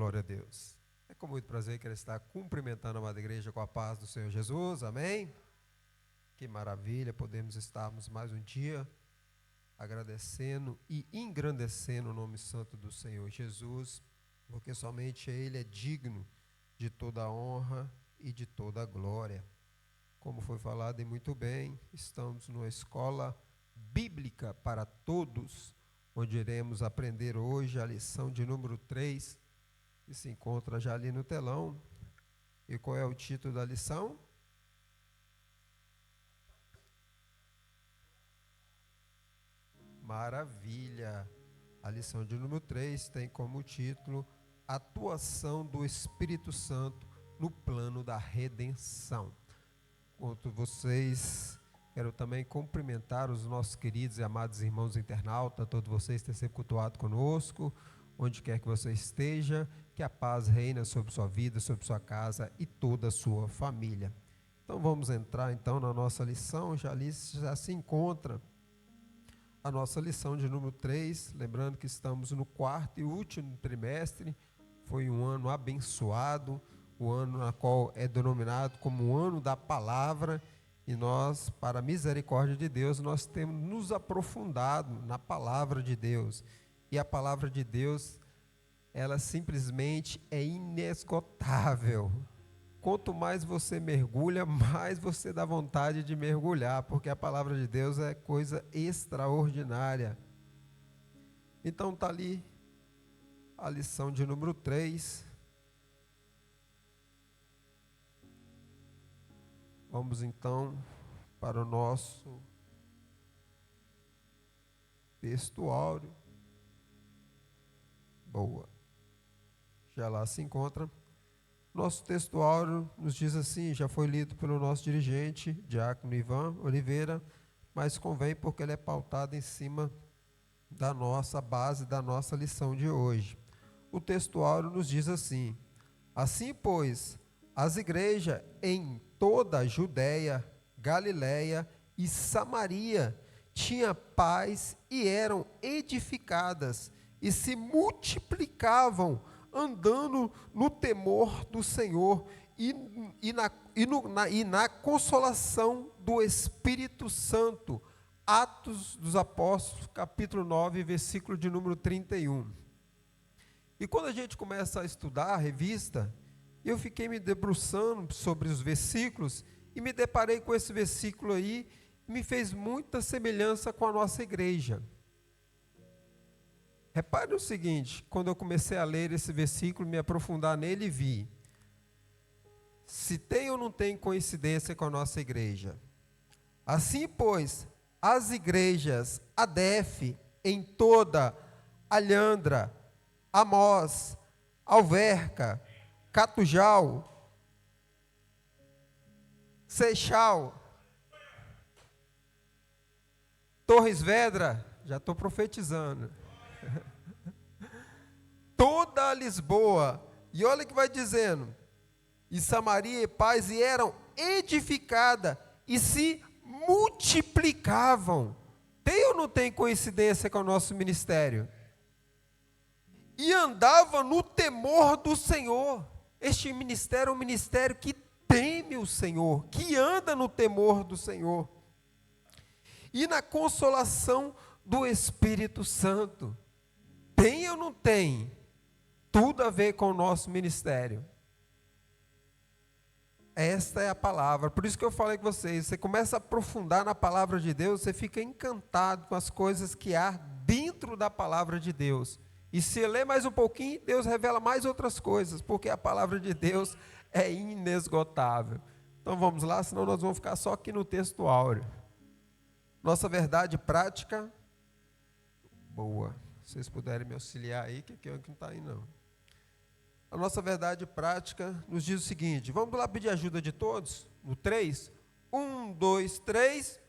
Glória a Deus. É com muito prazer que ele está cumprimentando a amada igreja com a paz do Senhor Jesus. Amém? Que maravilha, podemos estarmos mais um dia agradecendo e engrandecendo o nome santo do Senhor Jesus, porque somente Ele é digno de toda a honra e de toda a glória. Como foi falado e muito bem, estamos numa escola bíblica para todos, onde iremos aprender hoje a lição de número 3, que se encontra já ali no telão. E qual é o título da lição? Maravilha! A lição de número 3 tem como título Atuação do Espírito Santo no plano da redenção. Enquanto vocês, quero também cumprimentar os nossos queridos e amados irmãos internautas, todos vocês que têm sempre cultuado conosco, onde quer que você esteja, que a paz reina sobre sua vida, sobre sua casa e toda a sua família. Então vamos entrar então na nossa lição, já se encontra a nossa lição de número 3, lembrando que estamos no quarto e último trimestre, foi um ano abençoado, o ano na qual é denominado como o ano da palavra, e nós, para a misericórdia de Deus, nós temos nos aprofundado na palavra de Deus, e a palavra de Deus, ela simplesmente é inesgotável. Quanto mais você mergulha, mais você dá vontade de mergulhar, porque a palavra de Deus é coisa extraordinária. Então está ali a lição de número 3. Vamos então para o nosso textuário. Boa. Já lá se encontra. Nosso textuário nos diz assim, já foi lido pelo nosso dirigente, diácono Ivan Oliveira, mas convém porque ele é pautado em cima da nossa base, da nossa lição de hoje. O textuário nos diz assim: assim, pois, as igrejas em toda a Judéia, Galiléia e Samaria tinham paz e eram edificadas e se multiplicavam, andando no temor do Senhor e na consolação do Espírito Santo. Atos dos Apóstolos, capítulo 9, versículo de número 31. E quando a gente começa a estudar a revista, eu fiquei me debruçando sobre os versículos e me deparei com esse versículo aí, e me fez muita semelhança com a nossa igreja. Repare o seguinte, quando eu comecei a ler esse versículo, me aprofundar nele, vi, se tem ou não tem coincidência com a nossa igreja. Assim, pois, as igrejas ADEF em toda Alhandra, Amós, Alverca, Catujal, Seixal, Torres Vedras, já estou profetizando, toda a Lisboa, e olha que vai dizendo, e Samaria e paz, e eram edificadas, e se multiplicavam. Tem ou não tem coincidência com o nosso ministério? E andava no temor do Senhor. Este ministério é um ministério que teme o Senhor, que anda no temor do Senhor. E na consolação do Espírito Santo. Tem ou não tem? Tudo a ver com o nosso ministério. Esta é a palavra. Por isso que eu falei com vocês, você começa a aprofundar na palavra de Deus, você fica encantado com as coisas que há dentro da palavra de Deus. E se ler mais um pouquinho, Deus revela mais outras coisas, porque a palavra de Deus é inesgotável. Então vamos lá, senão nós vamos ficar só aqui no texto áureo. Nossa verdade prática, boa. Se vocês puderem me auxiliar aí, que aqui não está aí não. A nossa verdade prática nos diz o seguinte, vamos lá pedir ajuda de todos? No 3? 1, 2, 3...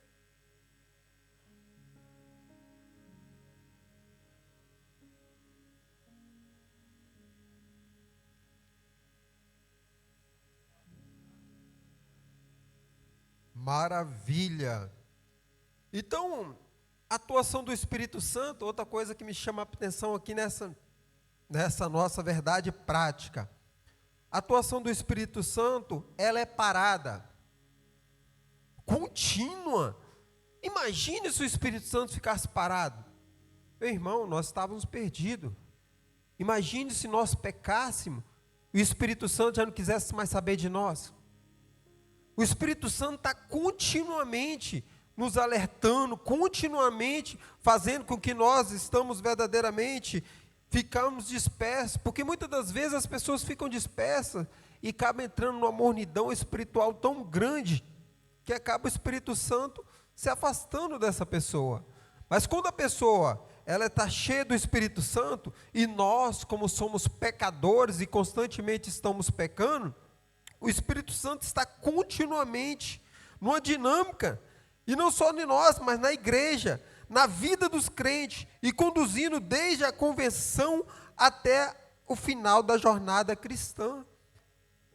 Maravilha! Então, a atuação do Espírito Santo, outra coisa que me chama a atenção aqui nessa nossa verdade prática. A atuação do Espírito Santo, ela é parada, contínua. Imagine se o Espírito Santo ficasse parado. Meu irmão, nós estávamos perdidos. Imagine se nós pecássemos e o Espírito Santo já não quisesse mais saber de nós. O Espírito Santo está continuamente nos alertando, continuamente fazendo com que nós estamos verdadeiramente ficamos dispersos, porque muitas das vezes as pessoas ficam dispersas e acabam entrando numa mornidão espiritual tão grande que acaba o Espírito Santo se afastando dessa pessoa. Mas quando a pessoa ela está cheia do Espírito Santo e nós, como somos pecadores e constantemente estamos pecando, o Espírito Santo está continuamente numa dinâmica, e não só em nós, mas na igreja, na vida dos crentes, e conduzindo desde a conversão até o final da jornada cristã.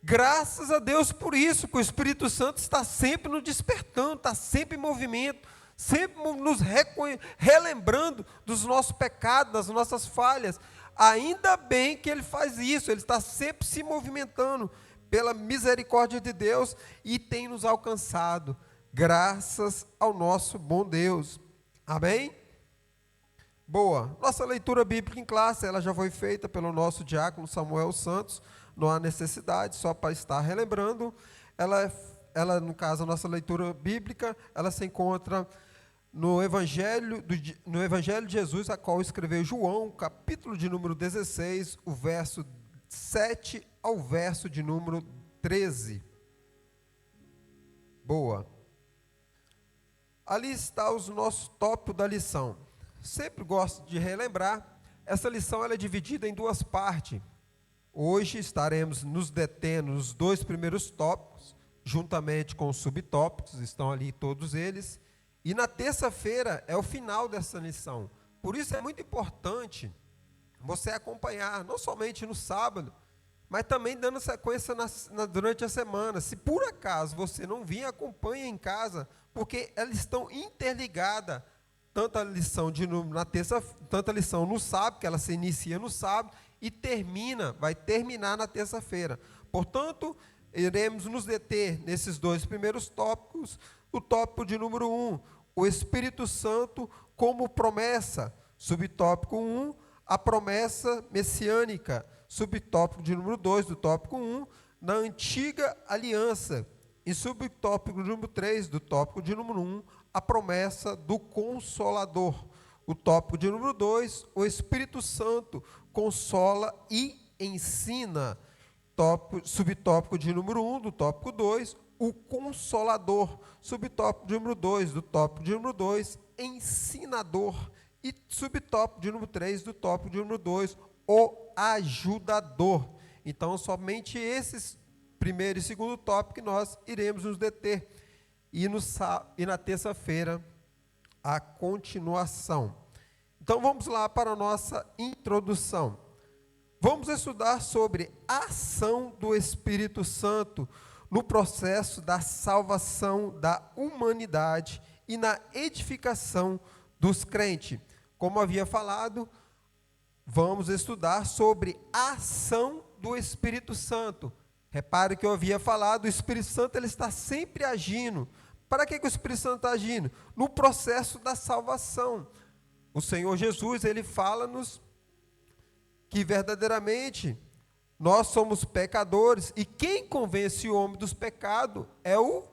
Graças a Deus por isso, que o Espírito Santo está sempre nos despertando, está sempre em movimento, sempre nos relembrando dos nossos pecados, das nossas falhas. Ainda bem que Ele faz isso, Ele está sempre se movimentando pela misericórdia de Deus e tem nos alcançado, graças ao nosso bom Deus. Amém? Boa. Nossa leitura bíblica em classe, ela já foi feita pelo nosso diácono Samuel Santos, não há necessidade, só para estar relembrando. Ela, no caso, a nossa leitura bíblica, ela se encontra no Evangelho de Jesus, a qual escreveu João, capítulo de número 16, o verso 7 ao verso de número 13. Boa. Ali está o nosso tópico da lição. Sempre gosto de relembrar, essa lição ela é dividida em duas partes. Hoje estaremos nos detendo nos dois primeiros tópicos, juntamente com os subtópicos, estão ali todos eles. E na terça-feira é o final dessa lição. Por isso é muito importante você acompanhar, não somente no sábado, mas também dando sequência durante a semana. Se por acaso você não vir, acompanhe em casa, porque elas estão interligadas, tanto a lição tanto a lição no sábado, que ela se inicia no sábado, e vai terminar na terça-feira. Portanto, iremos nos deter nesses dois primeiros tópicos. O tópico de número 1, o Espírito Santo como promessa. Subtópico 1, a promessa messiânica. Subtópico de número 2, do tópico 1, na antiga aliança. E subtópico de número 3, do tópico de número 1, a promessa do Consolador. O tópico de número 2, o Espírito Santo consola e ensina. Subtópico de número 1, do tópico 2, o Consolador. Subtópico de número 2, do tópico de número 2, ensinador. E subtópico de número 3, do tópico de número 2, o ajudador. Então, somente esses primeiro e segundo tópico que nós iremos nos deter. E na terça-feira, a continuação. Então, vamos lá para a nossa introdução. Vamos estudar sobre a ação do Espírito Santo no processo da salvação da humanidade e na edificação dos crentes. Como havia falado, vamos estudar sobre a ação do Espírito Santo. Repare que eu havia falado, o Espírito Santo ele está sempre agindo. Para que o Espírito Santo está agindo? No processo da salvação. O Senhor Jesus, ele fala-nos que verdadeiramente nós somos pecadores e quem convence o homem dos pecados é o...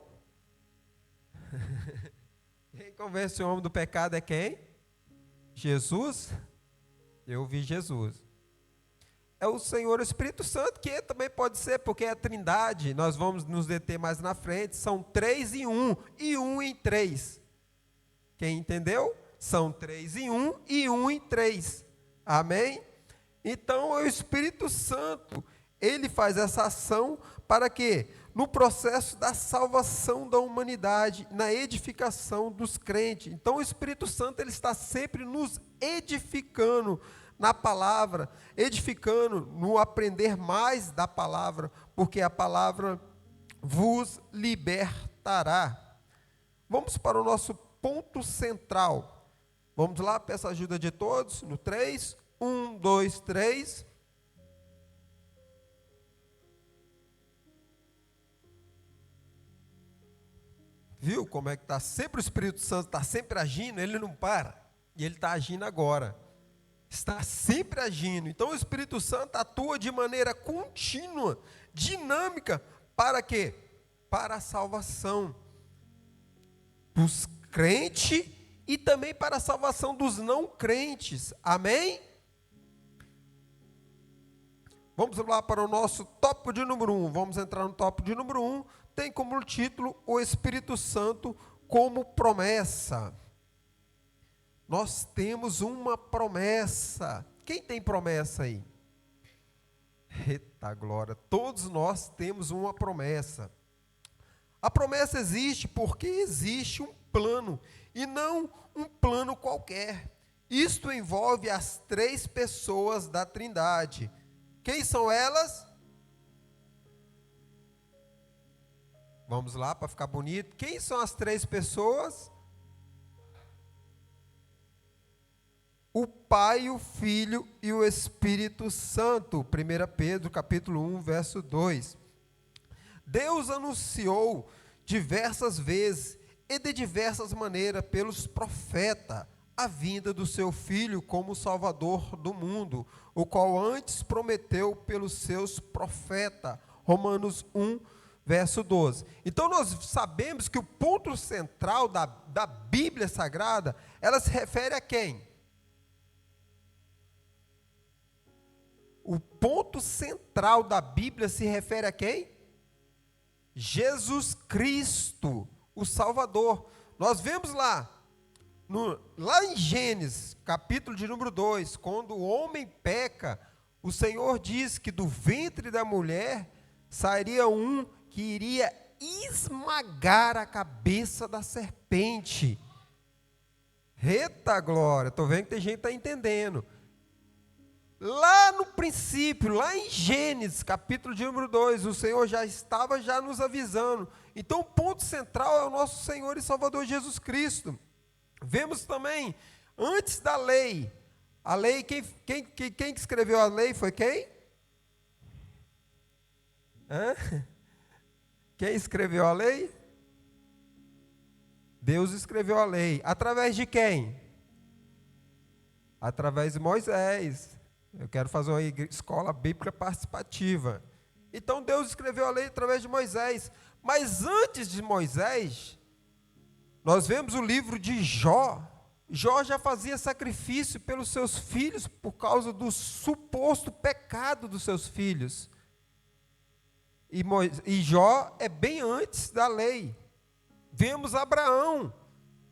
Quem convence o homem do pecado é quem? Jesus? Eu vi Jesus. É o Senhor Espírito Santo, que também pode ser, porque é a Trindade, nós vamos nos deter mais na frente, são 3 em 1 e 1 em 3. Quem entendeu? São 3 em 1 e 1 em 3. Amém? Então, o Espírito Santo, ele faz essa ação para que, no processo da salvação da humanidade, na edificação dos crentes. Então, o Espírito Santo, ele está sempre nos edificando na palavra, edificando no aprender mais da palavra, porque a palavra vos libertará. Vamos para o nosso ponto central. Vamos lá, peço a ajuda de todos, no 3, 1, 2, 3. Viu como é que está? Sempre o Espírito Santo está sempre agindo, ele não para. E ele está agindo agora. Está sempre agindo. Então o Espírito Santo atua de maneira contínua, dinâmica, para quê? Para a salvação dos crentes e também para a salvação dos não crentes. Amém? Vamos lá para o nosso tópico de número 1. Vamos entrar no tópico de número 1. Tem como título o Espírito Santo como promessa. Nós temos uma promessa. Quem tem promessa aí? Eita glória, todos nós temos uma promessa. A promessa existe porque existe um plano, e não um plano qualquer. Isto envolve as 3 pessoas da Trindade. Quem são elas? Vamos lá para ficar bonito. Quem são as 3 pessoas? O Pai, o Filho e o Espírito Santo. 1 Pedro capítulo 1, verso 2. Deus anunciou diversas vezes e de diversas maneiras pelos profetas a vinda do seu Filho como Salvador do mundo, o qual antes prometeu pelos seus profetas. Romanos 1, verso 12. Então nós sabemos que o ponto central da Bíblia Sagrada, ela se refere a quem? O ponto central da Bíblia se refere a quem? Jesus Cristo, o Salvador. Nós vemos lá em Gênesis, capítulo de número 2, quando o homem peca, o Senhor diz que do ventre da mulher sairia um que iria esmagar a cabeça da serpente. Eita glória, estou vendo que tem gente que está entendendo. Lá no princípio, lá em Gênesis, capítulo de número 2, o Senhor já estava nos avisando. Então o ponto central é o nosso Senhor e Salvador Jesus Cristo. Vemos também, antes da lei, a lei, quem escreveu a lei foi quem? Quem escreveu a lei? Deus escreveu a lei. Através de quem? Através de Moisés. Eu quero fazer uma escola bíblica participativa. Então Deus escreveu a lei através de Moisés. Mas antes de Moisés, nós vemos o livro de Jó. Jó já fazia sacrifício pelos seus filhos por causa do suposto pecado dos seus filhos. E Jó é bem antes da lei. Vemos Abraão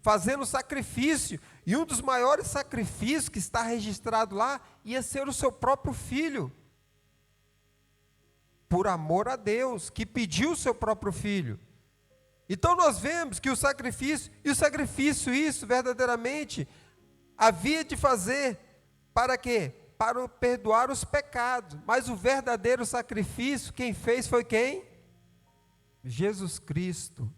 fazendo sacrifício, e um dos maiores sacrifícios que está registrado lá ia ser o seu próprio filho, por amor a Deus, que pediu o seu próprio filho. Então nós vemos que o sacrifício, isso verdadeiramente havia de fazer para quê? Para perdoar os pecados, mas o verdadeiro sacrifício, quem fez foi quem? Jesus Cristo.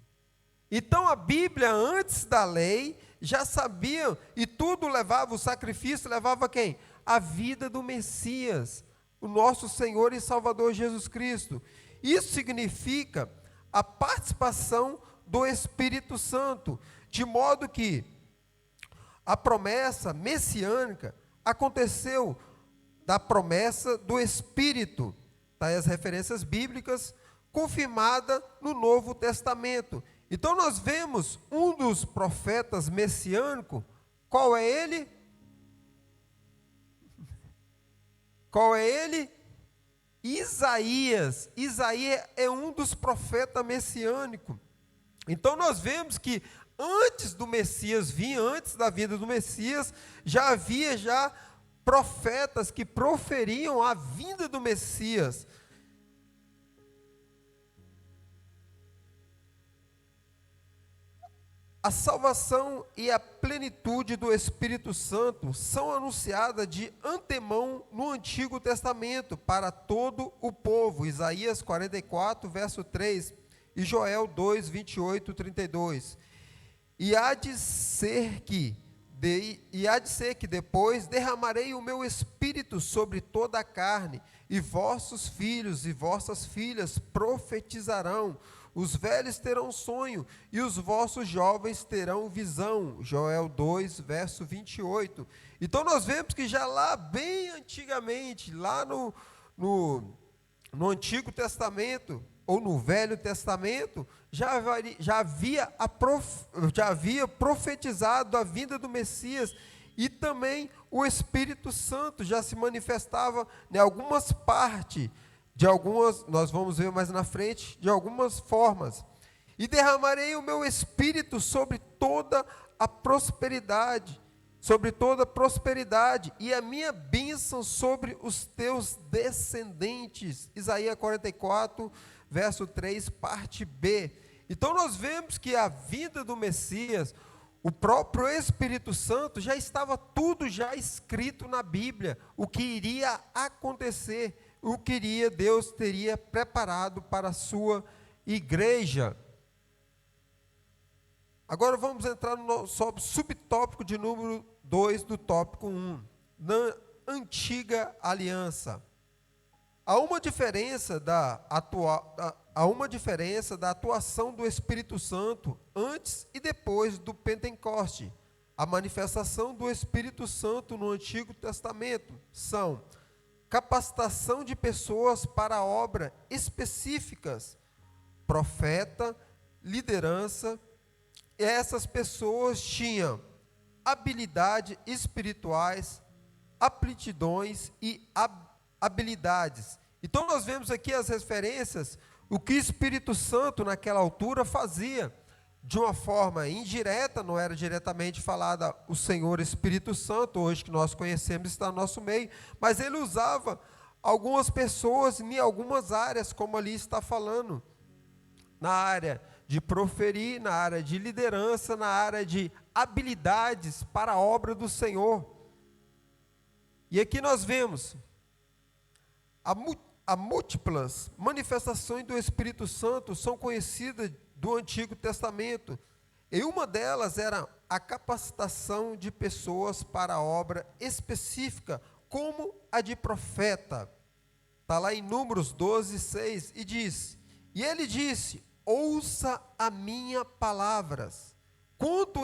Então a Bíblia, antes da lei, já sabia, e tudo levava, o sacrifício levava quem? A vida do Messias, o nosso Senhor e Salvador Jesus Cristo. Isso significa a participação do Espírito Santo, de modo que a promessa messiânica aconteceu da promessa do Espírito, tá aí as referências bíblicas, confirmada no Novo Testamento. Então nós vemos um dos profetas messiânicos, qual é ele? Qual é ele? Isaías. Isaías é um dos profetas messiânicos. Então nós vemos que antes do Messias vir, antes da vida do Messias, já havia profetas que proferiam a vinda do Messias. A salvação e a plenitude do Espírito Santo são anunciadas de antemão no Antigo Testamento para todo o povo. Isaías 44, verso 3 e Joel 2, 28, 32. E há de ser que depois derramarei o meu Espírito sobre toda a carne, e vossos filhos e vossas filhas profetizarão. os velhos terão sonho, e os vossos jovens terão visão. Joel 2, verso 28. Então nós vemos que já lá bem antigamente, lá no Antigo Testamento, ou no Velho Testamento, já havia profetizado a vinda do Messias, e também o Espírito Santo já se manifestava em algumas partes, nós vamos ver mais na frente, de algumas formas. E derramarei o meu Espírito sobre toda a prosperidade, e a minha bênção sobre os teus descendentes. Isaías 44, verso 3, parte B. Então nós vemos que a vinda do Messias, o próprio Espírito Santo, já estava tudo já escrito na Bíblia, o que iria acontecer, o que Deus teria preparado para a sua igreja. Agora vamos entrar no subtópico de número 2 do tópico 1, na antiga aliança. Há uma diferença da atuação do Espírito Santo antes e depois do Pentecoste. A manifestação do Espírito Santo no Antigo Testamento são capacitação de pessoas para obras específicas, profeta, liderança. Essas pessoas tinham habilidades espirituais, aptidões e habilidades. Então nós vemos aqui as referências, o que o Espírito Santo naquela altura fazia, de uma forma indireta, não era diretamente falada o Senhor Espírito Santo, hoje que nós conhecemos, está no nosso meio, mas ele usava algumas pessoas em algumas áreas, como ali está falando, na área de proferir, na área de liderança, na área de habilidades para a obra do Senhor. E aqui nós vemos a múltiplas manifestações do Espírito Santo são conhecidas do Antigo Testamento, e uma delas era a capacitação de pessoas para a obra específica, como a de profeta. Está lá em Números 12, 6, e diz, e ele disse, ouça a minha palavras, quanto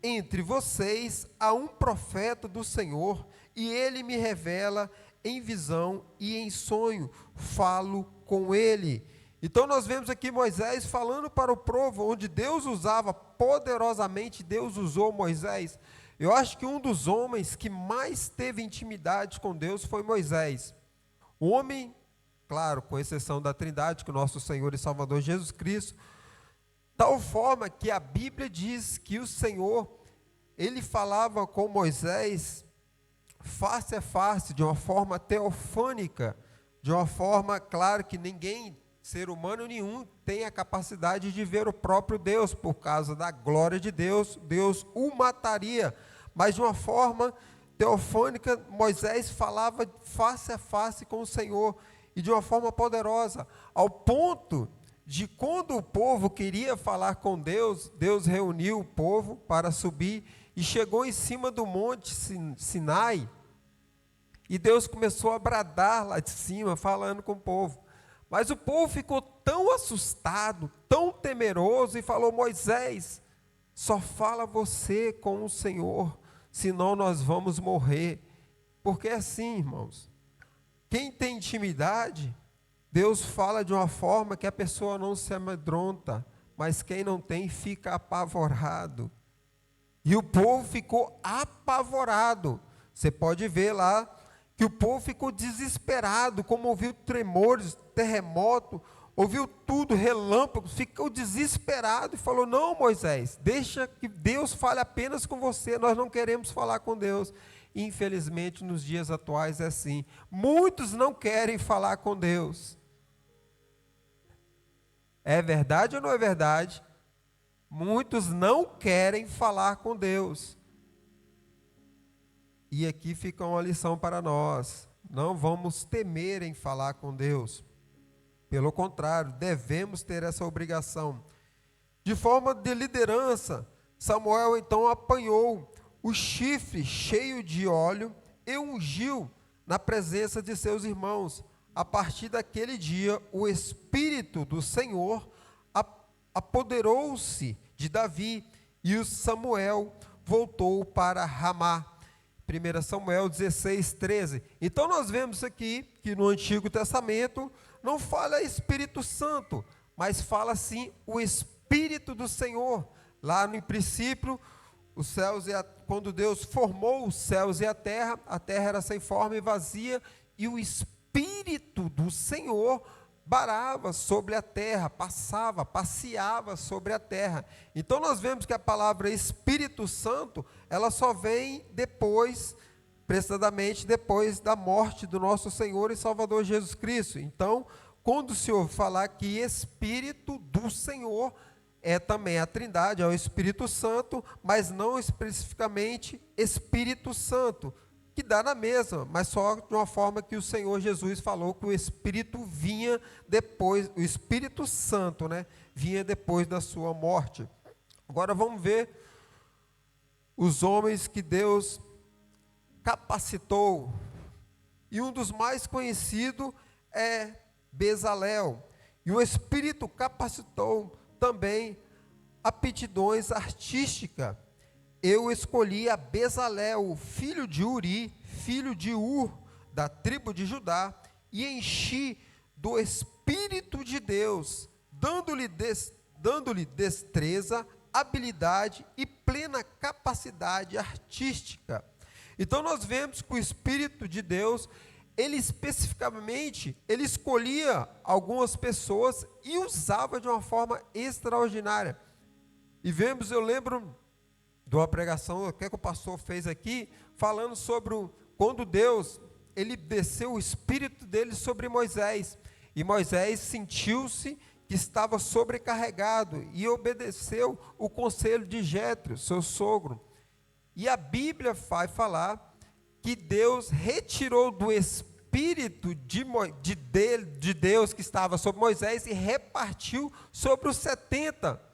entre vocês há um profeta do Senhor, e ele me revela em visão e em sonho, falo com ele. Então nós vemos aqui Moisés falando para o povo, onde Deus usava poderosamente, Deus usou Moisés. Eu acho que um dos homens que mais teve intimidade com Deus foi Moisés. O homem, claro, com exceção da Trindade, que o nosso Senhor e Salvador Jesus Cristo, tal forma que a Bíblia diz que o Senhor, ele falava com Moisés face a face, de uma forma teofânica, de uma forma, claro que ninguém, ser humano nenhum, tem a capacidade de ver o próprio Deus, por causa da glória de Deus, Deus o mataria, mas de uma forma teofânica, Moisés falava face a face com o Senhor, e de uma forma poderosa, ao ponto de quando o povo queria falar com Deus, Deus reuniu o povo para subir, e chegou em cima do monte Sinai, e Deus começou a bradar lá de cima, falando com o povo. Mas o povo ficou tão assustado, tão temeroso, e falou, Moisés, só fala você com o Senhor, senão nós vamos morrer. Porque é assim, irmãos, quem tem intimidade, Deus fala de uma forma que a pessoa não se amedronta, mas quem não tem fica apavorado. E o povo ficou apavorado. Você pode ver lá que o povo ficou desesperado, como ouviu tremores, terremoto, ouviu tudo, relâmpagos, ficou desesperado e falou, não, Moisés, deixa que Deus fale apenas com você, nós não queremos falar com Deus. Infelizmente, nos dias atuais é assim, muitos não querem falar com Deus. É verdade ou não é verdade? Muitos não querem falar com Deus. E aqui fica uma lição para nós. Não vamos temer em falar com Deus. Pelo contrário, devemos ter essa obrigação. De forma de liderança, Samuel então apanhou o chifre cheio de óleo e ungiu na presença de seus irmãos. a partir daquele dia, o Espírito do Senhor apoderou-se de Davi, e o Samuel voltou para Ramá. 1 Samuel 16, 13. Então nós vemos aqui que no Antigo Testamento não fala Espírito Santo, mas fala sim o Espírito do Senhor. Lá no princípio, os céus quando Deus formou os céus e a terra era sem forma e vazia, e o Espírito do Senhor barava sobre a terra, passeava sobre a terra. Então nós vemos que a palavra Espírito Santo, ela só vem depois, precisamente depois da morte do nosso Senhor e Salvador Jesus Cristo. Então, quando o Senhor falar que Espírito do Senhor é também a Trindade, é o Espírito Santo, mas não especificamente Espírito Santo, que dá na mesma, mas só de uma forma que o Senhor Jesus falou que o Espírito vinha depois, o Espírito Santo, vinha depois da sua morte. Agora vamos ver os homens que Deus capacitou, e um dos mais conhecidos é Bezalel, e o Espírito capacitou também aptidões artísticas. Eu escolhi a Bezalel, filho de Uri, filho de Ur, da tribo de Judá, e enchi do Espírito de Deus, dando-lhe destreza, habilidade e plena capacidade artística. Então nós vemos que o Espírito de Deus, ele especificamente, ele escolhia algumas pessoas e usava de uma forma extraordinária. E vemos, eu lembro de uma pregação que o pastor fez aqui, falando sobre quando Deus, ele desceu o Espírito dele sobre Moisés, e Moisés sentiu-se que estava sobrecarregado, e obedeceu o conselho de Jetro, seu sogro. E a Bíblia vai falar que Deus retirou do Espírito de Deus que estava sobre Moisés e repartiu sobre os 70.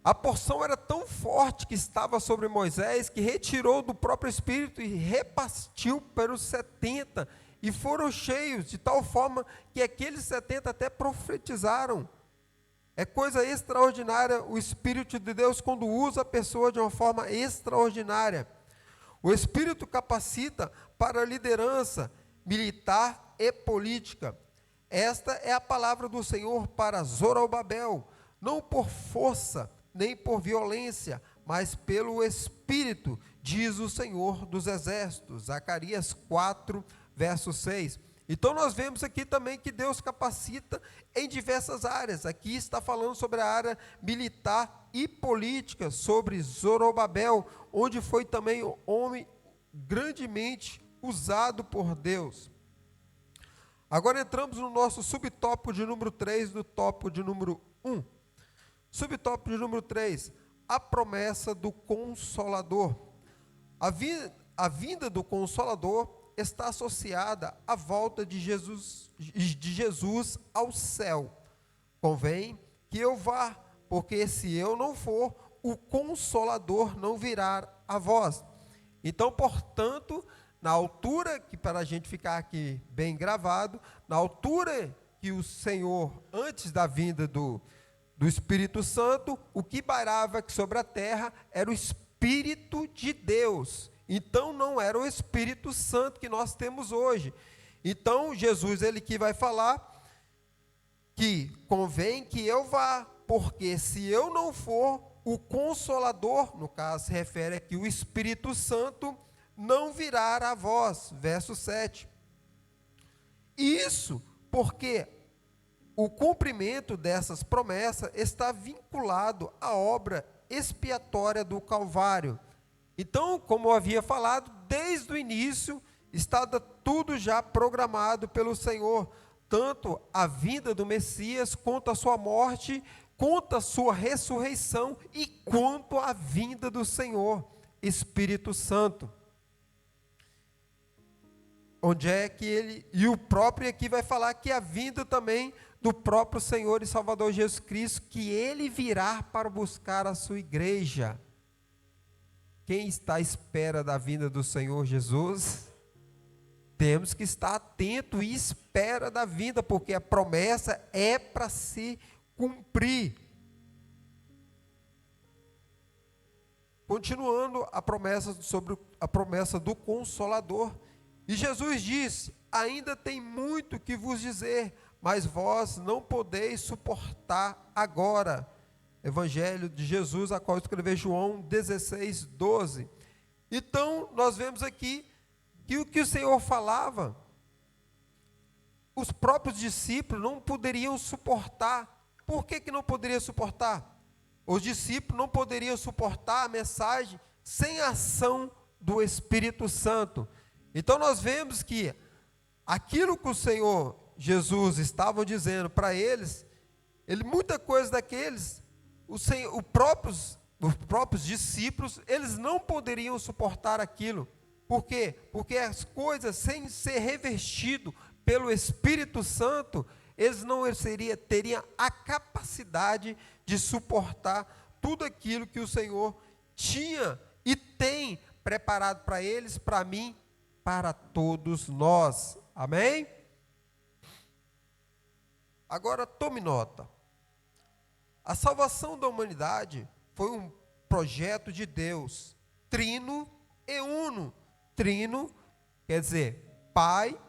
A porção era tão forte que estava sobre Moisés, que retirou do próprio Espírito e repartiu para os 70, e foram cheios, de tal forma que aqueles 70 até profetizaram. É coisa extraordinária o Espírito de Deus quando usa a pessoa de uma forma extraordinária. O Espírito capacita para a liderança militar e política. Esta é a palavra do Senhor para Zorobabel, não por força, nem por violência, mas pelo Espírito, diz o Senhor dos Exércitos. Zacarias 4, verso 6. Então nós vemos aqui também que Deus capacita em diversas áreas. Aqui está falando sobre a área militar e política, sobre Zorobabel, onde foi também um homem grandemente usado por Deus. Agora entramos no nosso subtópico de número 3, do tópico de número 1. Subtópico de número 3, a promessa do Consolador. A vinda do Consolador está associada à volta de Jesus ao céu. Convém que eu vá, porque se eu não for, o Consolador não virá a vós. Então, portanto, na altura, que para a gente ficar aqui bem gravado, na altura que o Senhor, antes da vinda do Espírito Santo, o que pairava sobre a terra era o Espírito de Deus. Então não era o Espírito Santo que nós temos hoje. Então Jesus, ele que vai falar que convém que eu vá, porque se eu não for, o Consolador, no caso se refere aqui o Espírito Santo, não virá a vós. Verso 7. Isso porque o cumprimento dessas promessas está vinculado à obra expiatória do Calvário. Então, como eu havia falado, desde o início estava tudo já programado pelo Senhor, tanto a vinda do Messias, quanto a sua morte, quanto a sua ressurreição e quanto a vinda do Senhor, Espírito Santo. Onde é que ele, e o próprio aqui vai falar que a vinda também do próprio Senhor e Salvador Jesus Cristo, que ele virá para buscar a sua igreja. Quem está à espera da vinda do Senhor Jesus? temos que estar atento e espera da vinda, porque a promessa é para se cumprir. Continuando a promessa sobre a promessa do Consolador. E Jesus disse: ainda tem muito que vos dizer, mas vós não podeis suportar agora. Evangelho de Jesus, a qual escreveu João 16, 12. Então, nós vemos aqui que o que o Senhor falava, os próprios discípulos não poderiam suportar. Por que não poderiam suportar? Os discípulos não poderiam suportar a mensagem sem a ação do Espírito Santo. Então nós vemos que aquilo que o Senhor Jesus estava dizendo para eles, muita coisa daqueles, os próprios discípulos, eles não poderiam suportar aquilo. Por quê? Porque as coisas, sem ser revestido pelo Espírito Santo, eles não teriam a capacidade de suportar tudo aquilo que o Senhor tinha e tem preparado para eles, para mim, para todos nós. Amém? Agora tome nota. A salvação da humanidade foi um projeto de Deus, trino e uno. Trino quer dizer Pai,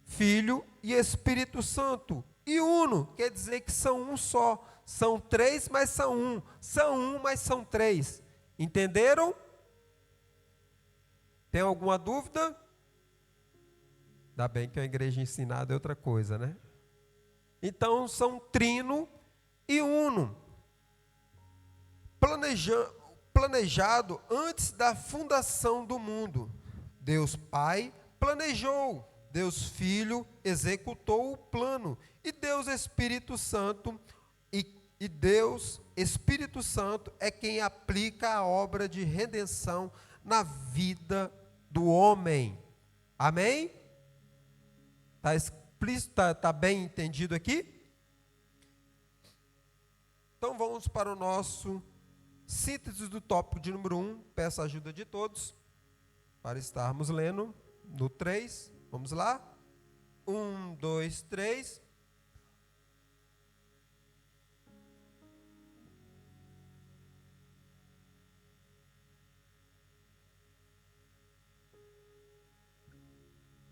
Filho e Espírito Santo. E uno quer dizer que são um só. São três, mas são um. São um, mas são três. Entenderam? Tem alguma dúvida? Ainda bem que a igreja ensinada é outra coisa, né? Então, são trino e uno. Planejado antes da fundação do mundo. Deus Pai planejou. Deus Filho executou o plano. E Deus Espírito Santo, e Deus Espírito Santo é quem aplica a obra de redenção na vida do homem. Amém? Está explícito, está bem entendido aqui? Então vamos para o nosso síntese do tópico de número 1. Peço a ajuda de todos para estarmos lendo no 3. Vamos lá? 1, 2, 3.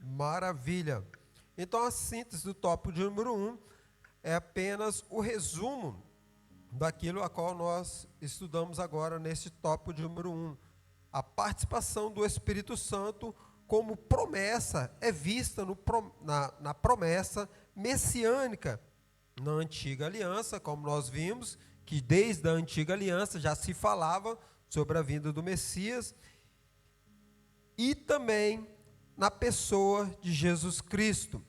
Maravilha. Então, a síntese do tópico de número 1 é apenas o resumo daquilo a qual nós estudamos agora nesse tópico de número 1. A participação do Espírito Santo como promessa é vista na promessa messiânica na antiga aliança, como nós vimos, que desde a antiga aliança já se falava sobre a vinda do Messias, e também na pessoa de Jesus Cristo,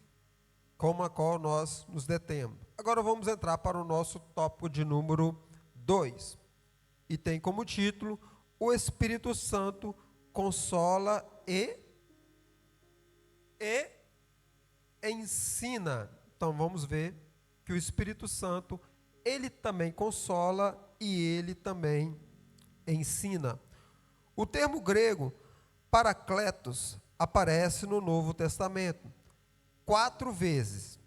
como a qual nós nos detemos. Agora vamos entrar para o nosso tópico de número 2, e tem como título: o Espírito Santo consola e ensina. Então vamos ver que o Espírito Santo, ele também consola e ele também ensina. O termo grego Paracletos aparece no Novo Testamento 4 vezes.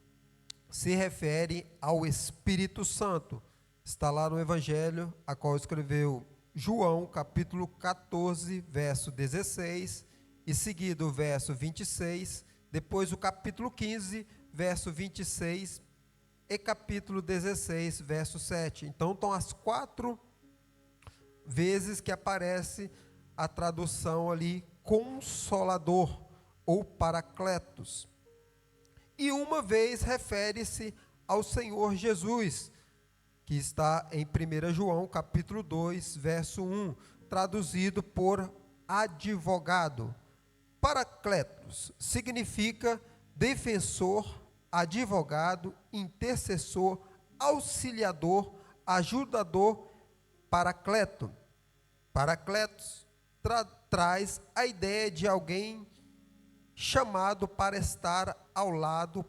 Se refere ao Espírito Santo. Está lá no Evangelho, a qual escreveu João, capítulo 14, verso 16, e seguido o verso 26, depois o capítulo 15, verso 26, e capítulo 16, verso 7. Então, estão as 4 vezes que aparece a tradução ali, Consolador, ou Paracletos. E uma vez refere-se ao Senhor Jesus, que está em 1 João, capítulo 2, verso 1, traduzido por advogado. Paracletos significa defensor, advogado, intercessor, auxiliador, ajudador, paracleto. Paracletos traz a ideia de alguém chamado para estar ao lado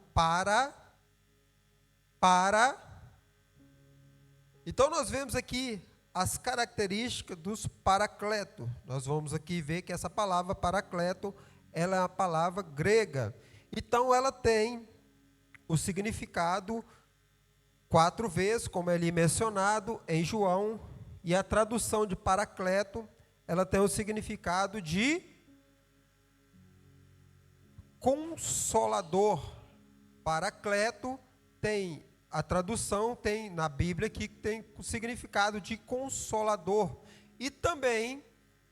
Então nós vemos aqui as características dos paracletos. Nós vamos aqui ver que essa palavra paracleto ela é uma palavra grega. Então, ela tem o significado 4 vezes, como é ali mencionado em João, e a tradução de Paracleto, ela tem o significado de consolador. Paracleto tem a tradução, tem na Bíblia aqui que tem o significado de consolador. E também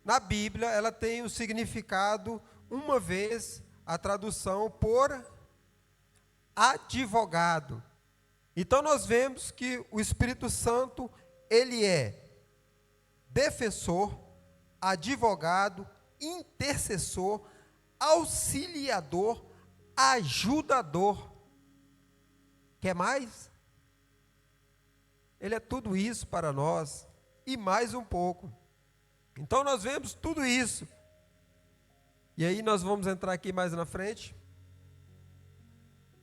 na Bíblia ela tem o significado, uma vez, a tradução por advogado. Então nós vemos que o Espírito Santo, ele é defensor, advogado, intercessor, auxiliador, ajudador. Quer mais? Ele é tudo isso para nós e mais um pouco. Então nós vemos tudo isso. E aí nós vamos entrar aqui mais na frente.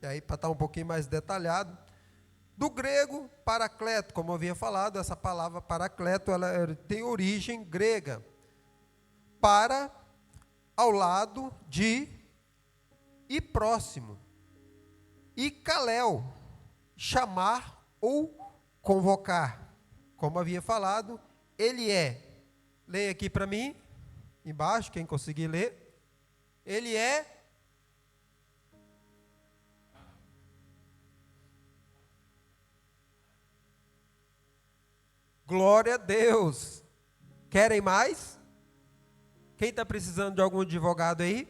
E aí para estar um pouquinho mais detalhado. Do grego, paracleto, como eu havia falado, essa palavra paracleto, ela tem origem grega. Para, ao lado de, e próximo. E kalel, chamar ou convocar. Como havia falado, ele é, leia aqui para mim, embaixo, quem conseguir ler, ele é glória a Deus. Querem mais? Quem está precisando de algum advogado aí?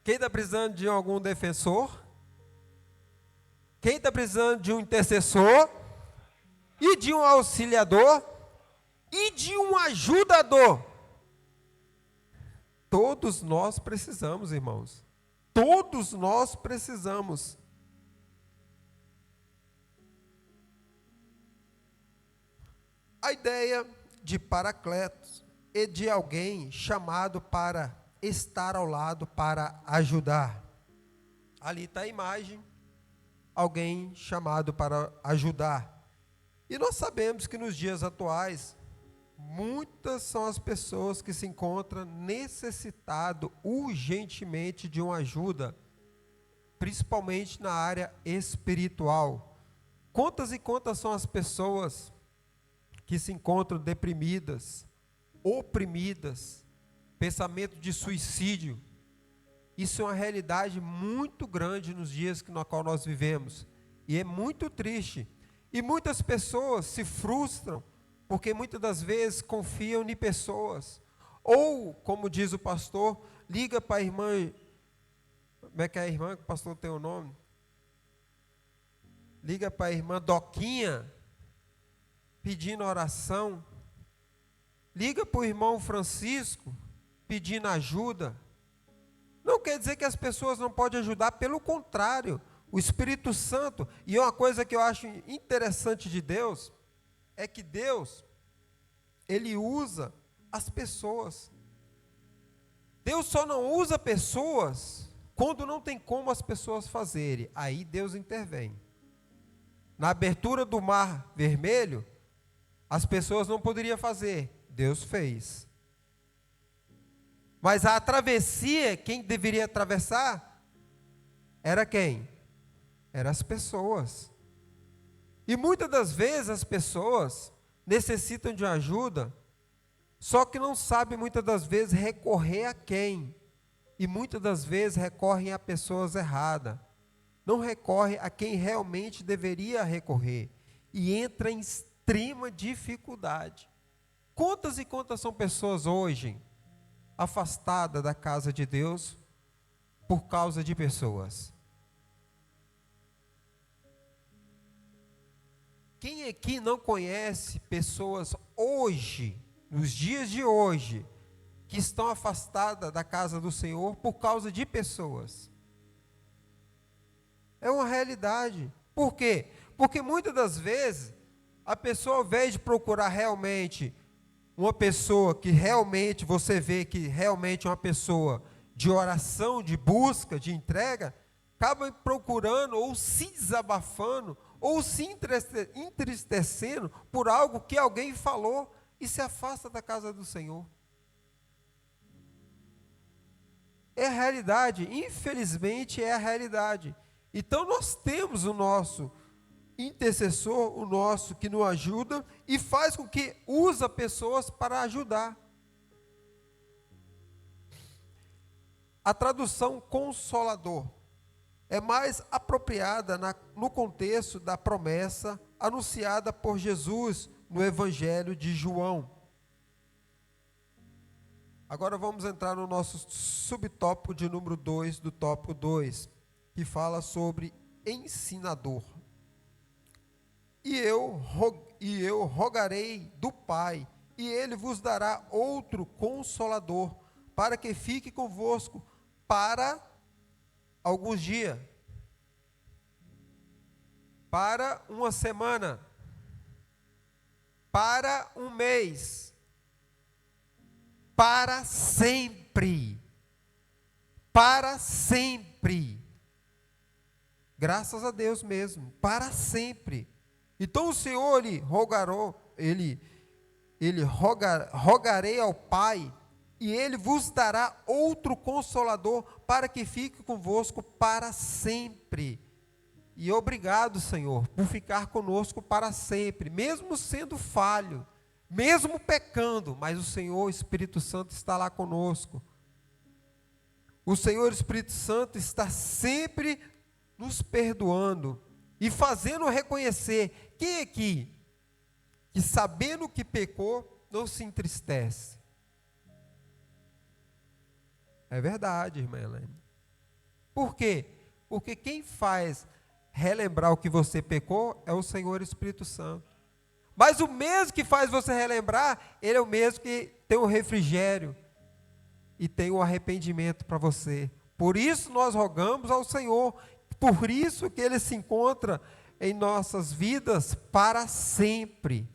Quem está precisando de algum defensor? Quem está precisando de um intercessor? E de um auxiliador? E de um ajudador? Todos nós precisamos, irmãos. Todos nós precisamos. A ideia de paracletos é de alguém chamado para estar ao lado, para ajudar. Ali está a imagem, alguém chamado para ajudar. E nós sabemos que nos dias atuais, muitas são as pessoas que se encontram necessitado urgentemente de uma ajuda, principalmente na área espiritual. Quantas e quantas são as pessoas que se encontram deprimidas, oprimidas, pensamento de suicídio? Isso é uma realidade muito grande nos dias no qual nós vivemos, e é muito triste. E muitas pessoas se frustram, porque muitas das vezes confiam em pessoas, ou, como diz o pastor, liga para a irmã, como é que é a irmã, que o pastor tem o nome? Liga para a irmã Doquinha, pedindo oração. Liga para o irmão Francisco, pedindo ajuda. Não quer dizer que as pessoas não podem ajudar, pelo contrário, o Espírito Santo, e uma coisa que eu acho interessante de Deus, é que Deus, Ele usa as pessoas. Deus só não usa pessoas quando não tem como as pessoas fazerem, aí Deus intervém. Na abertura do Mar Vermelho, as pessoas não poderiam fazer, Deus fez. Mas a travessia, quem deveria atravessar, era quem? Eram as pessoas. E muitas das vezes as pessoas necessitam de ajuda, só que não sabem muitas das vezes recorrer a quem. E muitas das vezes recorrem a pessoas erradas. Não recorre a quem realmente deveria recorrer. E entra em extrema dificuldade. Quantas e quantas são pessoas hoje afastadas da casa de Deus por causa de pessoas? Quem aqui não conhece pessoas hoje, nos dias de hoje, que estão afastadas da casa do Senhor por causa de pessoas? É uma realidade. Por quê? Porque muitas das vezes, a pessoa, ao invés de procurar realmente uma pessoa que realmente, você vê que realmente é uma pessoa de oração, de busca, de entrega, acaba procurando ou se desabafando, ou se entristecendo por algo que alguém falou e se afasta da casa do Senhor. É a realidade, infelizmente é a realidade. Então nós temos o nosso intercessor, o nosso que nos ajuda e faz com que usa pessoas para ajudar. A tradução consolador é mais apropriada no contexto da promessa anunciada por Jesus no Evangelho de João. Agora vamos entrar no nosso subtópico de número 2, do tópico 2, que fala sobre ensinador. E eu rogarei do Pai, e ele vos dará outro consolador, para que fique convosco para alguns dias, para uma semana, para um mês, para sempre, para sempre. Graças a Deus mesmo, para sempre. Então o Senhor rogarei ao Pai, e ele vos dará outro consolador para que fique convosco para sempre. E obrigado, Senhor, por ficar conosco para sempre, mesmo sendo falho, mesmo pecando, mas o Senhor, Espírito Santo, está lá conosco. O Senhor, Espírito Santo, está sempre nos perdoando e fazendo reconhecer quem é que sabendo que pecou, não se entristece. É verdade, irmã Helene. Por quê? Porque quem faz relembrar o que você pecou é o Senhor Espírito Santo. Mas o mesmo que faz você relembrar, ele é o mesmo que tem o refrigério e tem o arrependimento para você. Por isso nós rogamos ao Senhor, por isso que ele se encontra em nossas vidas para sempre.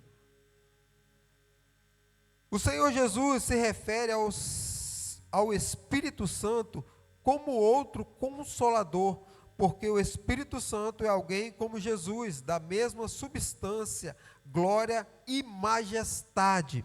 O Senhor Jesus se refere ao Espírito Santo como outro consolador, porque o Espírito Santo é alguém como Jesus, da mesma substância, glória e majestade.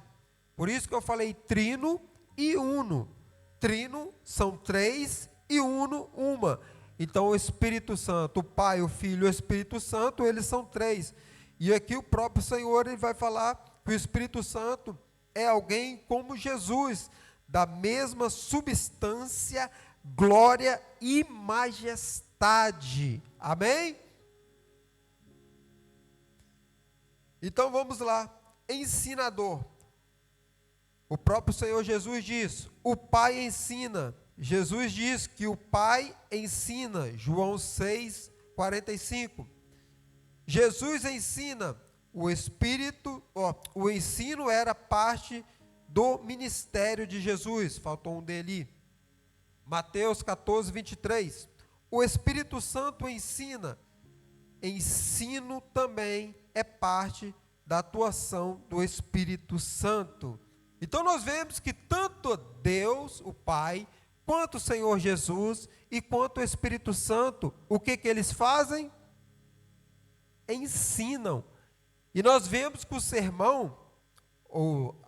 Por isso que eu falei trino e uno. Trino são três e uno uma. Então o Espírito Santo, o Pai, o Filho e o Espírito Santo, eles são três. E aqui o próprio Senhor ele vai falar que o Espírito Santo é alguém como Jesus, da mesma substância, glória e majestade. Amém? Então vamos lá. Ensinador. O próprio Senhor Jesus diz: o Pai ensina. Jesus diz que o Pai ensina. João 6:45. Jesus ensina. O Espírito, o ensino era parte do ministério de Jesus. Faltou um dele. Mateus 14:23. O Espírito Santo ensina. Ensino também é parte da atuação do Espírito Santo. Então nós vemos que tanto Deus, o Pai, quanto o Senhor Jesus e quanto o Espírito Santo, o que eles fazem? Ensinam. E nós vemos que o sermão, ou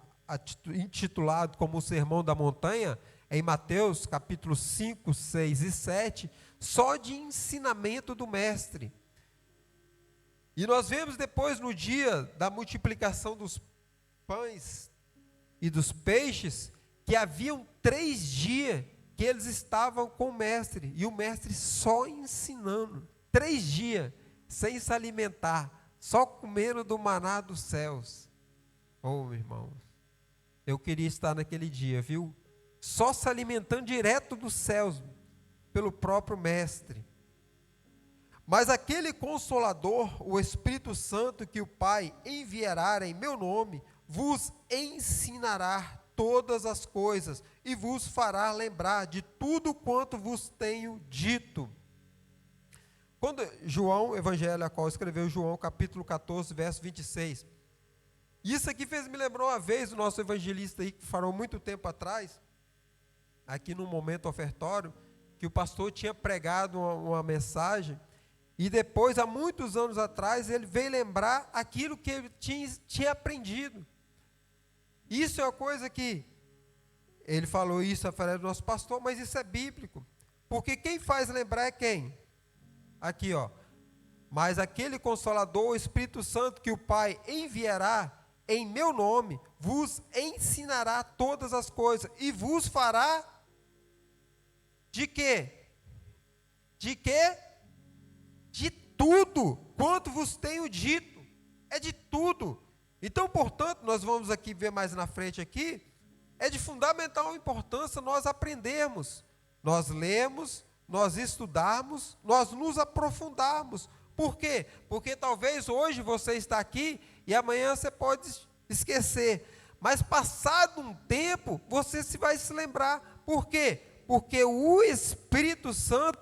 intitulado como o Sermão da Montanha, em Mateus capítulo 5, 6 e 7, só de ensinamento do mestre. E nós vemos depois no dia da multiplicação dos pães e dos peixes, que haviam 3 dias que eles estavam com o mestre, e o mestre só ensinando, 3 dias, sem se alimentar, só comendo do maná dos céus. Oh, meu irmão, eu queria estar naquele dia, viu? Só se alimentando direto dos céus, pelo próprio mestre. Mas aquele Consolador, o Espírito Santo, que o Pai enviará em meu nome, vos ensinará todas as coisas e vos fará lembrar de tudo quanto vos tenho dito. Quando João, Evangelho a qual escreveu João, capítulo 14, verso 26. Isso aqui fez me lembrar uma vez o nosso evangelista aí, que falou muito tempo atrás, aqui no momento ofertório, que o pastor tinha pregado uma mensagem, e depois, há muitos anos atrás, ele veio lembrar aquilo que ele tinha aprendido. Isso é uma coisa que ele falou isso através do nosso pastor, mas isso é bíblico. Porque quem faz lembrar é quem? Aqui, ó. Mas aquele Consolador, o Espírito Santo, que o Pai enviará em meu nome, vos ensinará todas as coisas e vos fará de quê? De quê? De tudo quanto vos tenho dito. É de tudo. Então, portanto, nós vamos aqui ver mais na frente aqui, é de fundamental importância nós aprendermos, nós lemos, nós estudarmos, nós nos aprofundarmos. Por quê? Porque talvez hoje você está aqui e amanhã você pode esquecer. Mas passado um tempo, você vai se lembrar. Por quê? Porque o Espírito Santo,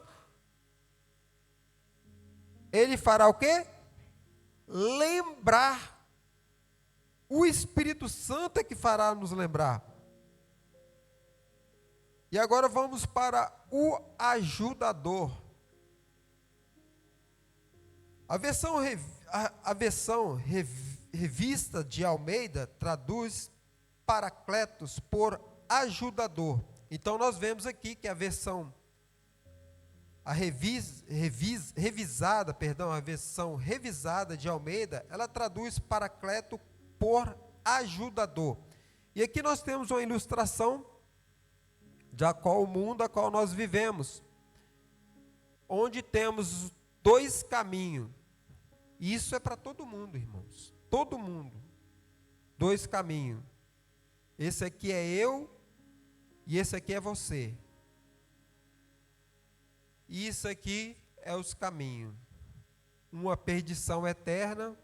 ele fará o quê? Lembrar. O Espírito Santo é que fará nos lembrar. E agora vamos para o ajudador. A versão revista de Almeida traduz Paracletos por ajudador. Então nós vemos aqui que a versão a versão revisada de Almeida, ela traduz Paracleto por ajudador. E aqui nós temos uma ilustração de qual o mundo a qual nós vivemos, onde temos dois caminhos. E isso é para todo mundo, irmãos. Todo mundo. Dois caminhos. Esse aqui é eu e esse aqui é você. E isso aqui é os caminhos. Uma perdição eterna,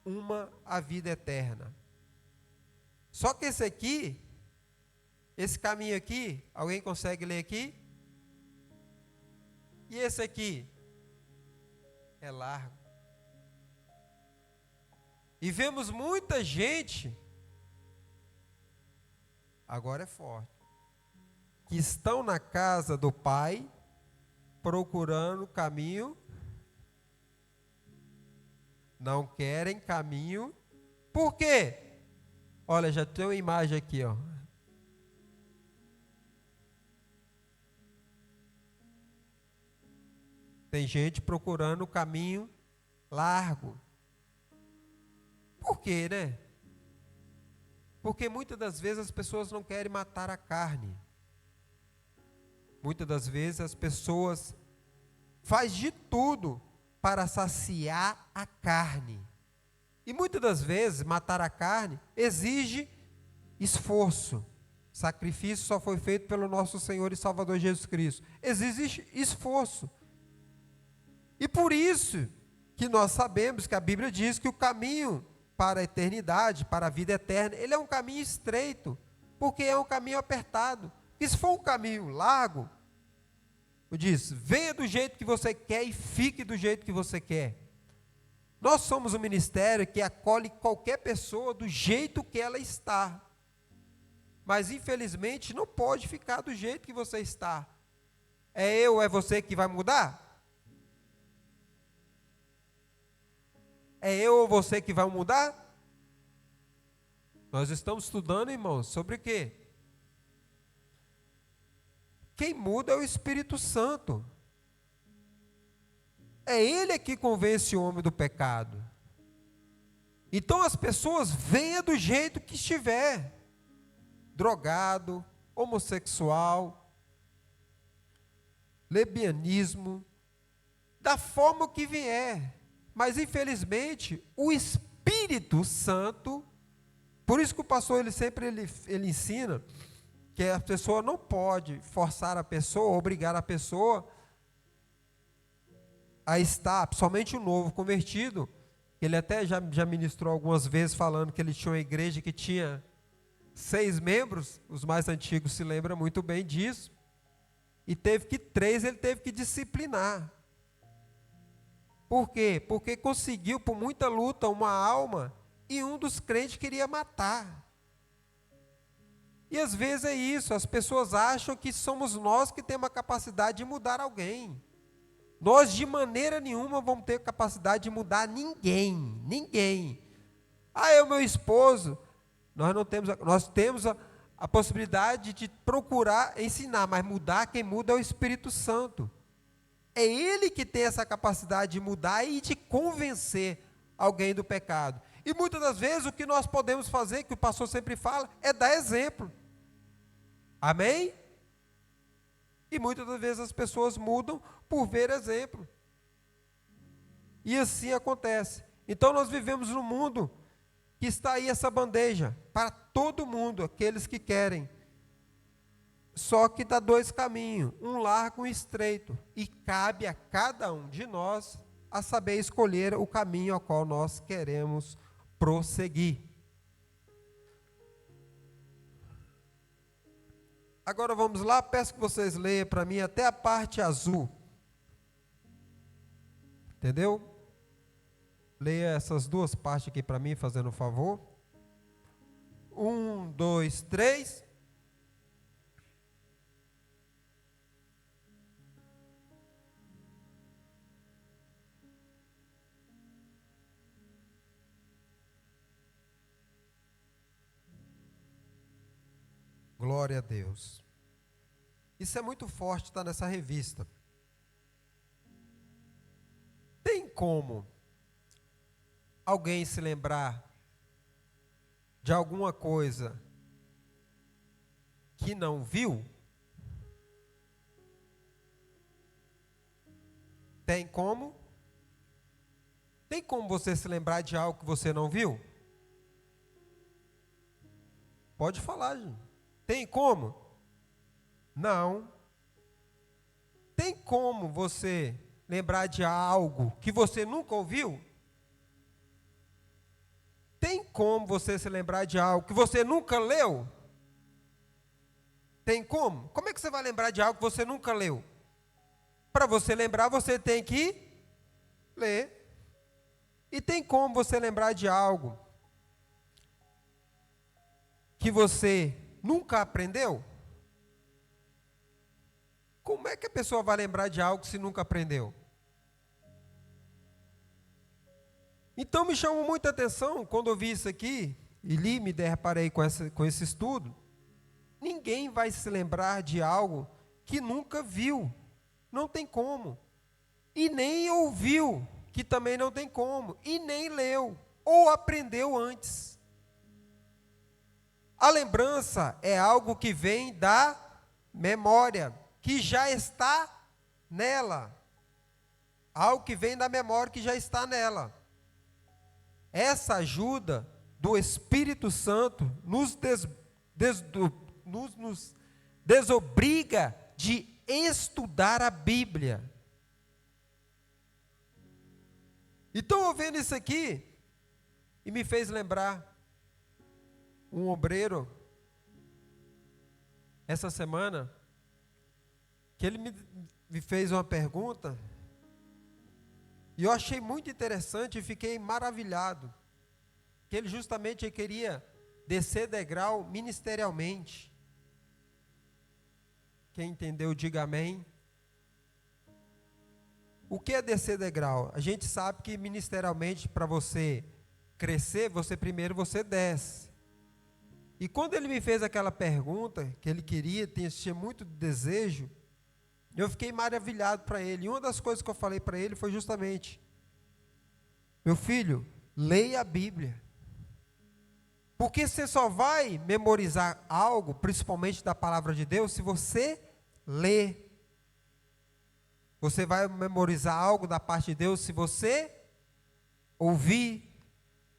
uma a vida eterna. Só que esse caminho aqui, alguém consegue ler aqui? E esse aqui é largo. E vemos muita gente, agora é forte, que estão na casa do Pai, procurando caminho, não querem caminho. Por quê? Olha, já tem uma imagem aqui, ó. Tem gente procurando o caminho largo. Por quê, né? Porque muitas das vezes as pessoas não querem matar a carne. Muitas das vezes as pessoas fazem de tudo para saciar a carne. E muitas das vezes matar a carne exige esforço. Sacrifício só foi feito pelo nosso Senhor e Salvador Jesus Cristo. Exige esforço. E por isso que nós sabemos que a Bíblia diz que o caminho para a eternidade, para a vida eterna, ele é um caminho estreito, porque é um caminho apertado. E se for um caminho largo, diz, venha do jeito que você quer e fique do jeito que você quer. Nós somos um ministério que acolhe qualquer pessoa do jeito que ela está. Mas infelizmente não pode ficar do jeito que você está. É eu ou é você que vai mudar? É eu ou você que vai mudar? Nós estamos estudando, irmãos, sobre o quê? Quem muda é o Espírito Santo. É Ele que convence o homem do pecado. Então as pessoas venham do jeito que estiver. Drogado, homossexual, lesbianismo, da forma que vier. Mas infelizmente, o Espírito Santo, por isso que o pastor ele ensina que a pessoa não pode forçar a pessoa, obrigar a pessoa a estar, somente o novo convertido. Ele até já ministrou algumas vezes falando que ele tinha uma igreja que tinha 6 membros, os mais antigos se lembram muito bem disso, e 3 ele teve que disciplinar. Por quê? Porque conseguiu, por muita luta, uma alma, e um dos crentes queria matar. E às vezes é isso, as pessoas acham que somos nós que temos a capacidade de mudar alguém. Nós de maneira nenhuma vamos ter capacidade de mudar ninguém. Ah, é o meu esposo. Nós temos a possibilidade de procurar ensinar, mas mudar, quem muda é o Espírito Santo. É Ele que tem essa capacidade de mudar e de convencer alguém do pecado. E muitas das vezes o que nós podemos fazer, que o pastor sempre fala, é dar exemplo. Amém? E muitas das vezes as pessoas mudam por ver exemplo. E assim acontece. Então nós vivemos num mundo que está aí essa bandeja para todo mundo, aqueles que querem. Só que dá dois caminhos, um largo e um estreito. E cabe a cada um de nós a saber escolher o caminho ao qual nós queremos prosseguir. Agora vamos lá, peço que vocês leiam para mim até a parte azul. Entendeu? Leia essas duas partes aqui para mim, fazendo um favor. 1, 2, 3. Glória a Deus. Isso é muito forte, está nessa revista. Tem como alguém se lembrar de alguma coisa que não viu? Tem como? Tem como você se lembrar de algo que você não viu? Pode falar, gente. Tem como? Não. Tem como você lembrar de algo que você nunca ouviu? Tem como você se lembrar de algo que você nunca leu? Tem como? Como é que você vai lembrar de algo que você nunca leu? Para você lembrar, você tem que ler. E tem como você lembrar de algo que você nunca aprendeu? Como é que a pessoa vai lembrar de algo se nunca aprendeu? Então me chamou muita atenção quando eu vi isso aqui, e li, me deparei com esse estudo. Ninguém vai se lembrar de algo que nunca viu, não tem como. E nem ouviu, que também não tem como. E nem leu, ou aprendeu antes. A lembrança é algo que vem da memória, que já está nela. Algo que vem da memória que já está nela. Essa ajuda do Espírito Santo nos desobriga de estudar a Bíblia. Então, eu vendo isso aqui, e me fez lembrar um obreiro, essa semana, que ele me fez uma pergunta, e eu achei muito interessante e fiquei maravilhado, que ele justamente queria descer degrau ministerialmente. Quem entendeu, diga amém. O que é descer degrau? A gente sabe que ministerialmente, para você crescer, primeiro você desce. E quando ele me fez aquela pergunta, que ele queria, tinha muito desejo, eu fiquei maravilhado para ele. E uma das coisas que eu falei para ele foi justamente: meu filho, leia a Bíblia. Porque você só vai memorizar algo, principalmente da palavra de Deus, se você ler. Você vai memorizar algo da parte de Deus se você ouvir.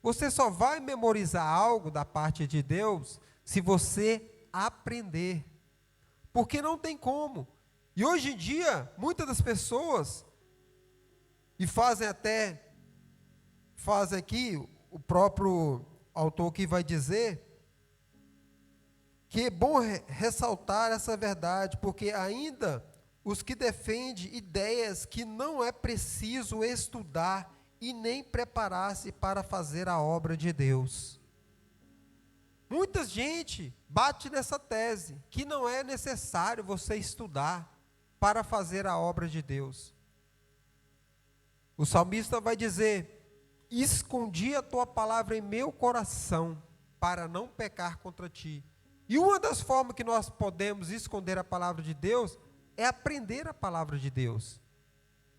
Você só vai memorizar algo da parte de Deus se você aprender. Porque não tem como. E hoje em dia, muitas das pessoas, e fazem aqui, o próprio autor que vai dizer, que é bom ressaltar essa verdade, porque ainda os que defendem ideias que não é preciso estudar e nem preparar-se para fazer a obra de Deus. Muita gente bate nessa tese, que não é necessário você estudar para fazer a obra de Deus. O salmista vai dizer: escondi a tua palavra em meu coração, para não pecar contra ti. E uma das formas que nós podemos esconder a palavra de Deus é aprender a palavra de Deus,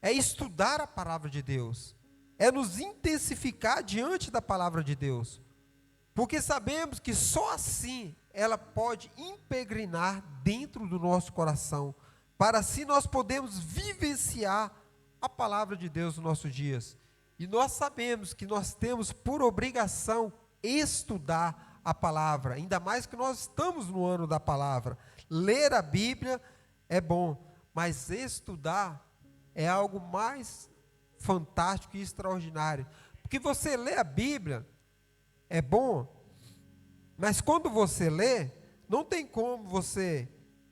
é estudar a palavra de Deus, é nos intensificar diante da palavra de Deus, porque sabemos que só assim ela pode impregnar dentro do nosso coração, para assim nós podemos vivenciar a palavra de Deus nos nossos dias. E nós sabemos que nós temos por obrigação estudar a palavra, ainda mais que nós estamos no ano da palavra. Ler a Bíblia é bom, mas estudar é algo mais fantástico e extraordinário. Porque você lê a Bíblia, é bom, mas quando você lê, não tem como você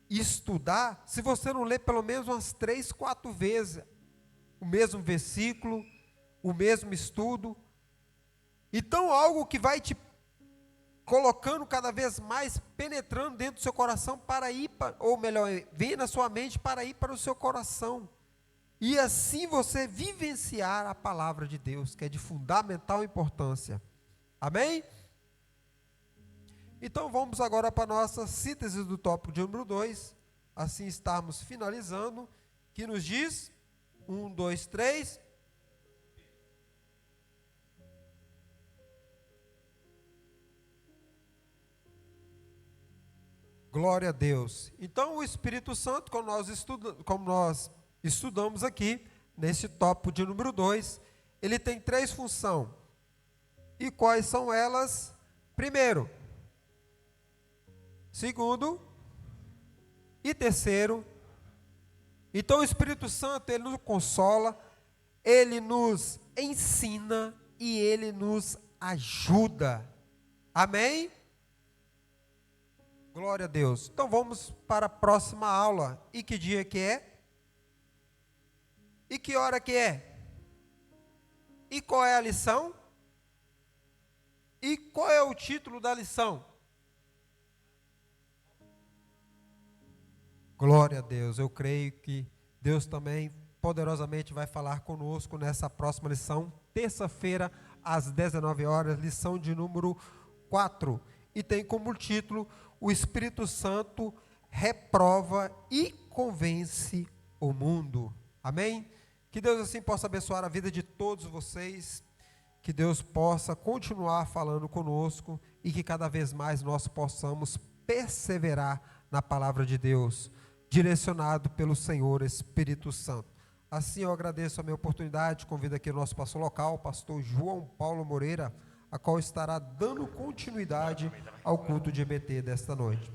estudar se você não lê pelo menos umas 3, 4 vezes o mesmo versículo, o mesmo estudo. Então, algo que vai te colocando cada vez mais, penetrando dentro do seu coração para ir, ou melhor, vem na sua mente para ir para o seu coração. E assim você vivenciar a palavra de Deus, que é de fundamental importância. Amém? Então vamos agora para a nossa síntese do tópico de número 2. Assim estamos finalizando, que nos diz, 1, 2, 3... Glória a Deus. Então, o Espírito Santo, como nós estudamos aqui, nesse tópico de número 2, ele tem 3 funções. E quais são elas? Primeiro, segundo e terceiro. Então, o Espírito Santo, ele nos consola, ele nos ensina e ele nos ajuda. Amém? Glória a Deus. Então vamos para a próxima aula. E que dia que é? E que hora que é? E qual é a lição? E qual é o título da lição? Glória a Deus. Eu creio que Deus também poderosamente vai falar conosco nessa próxima lição, terça-feira, às 19 horas, lição de número 4. E tem como título: o Espírito Santo reprova e convence o mundo. Amém? Que Deus assim possa abençoar a vida de todos vocês, que Deus possa continuar falando conosco e que cada vez mais nós possamos perseverar na palavra de Deus, direcionado pelo Senhor Espírito Santo. Assim eu agradeço a minha oportunidade, convido aqui o nosso pastor local, o pastor João Paulo Moreira, a qual estará dando continuidade ao culto de EBT desta noite.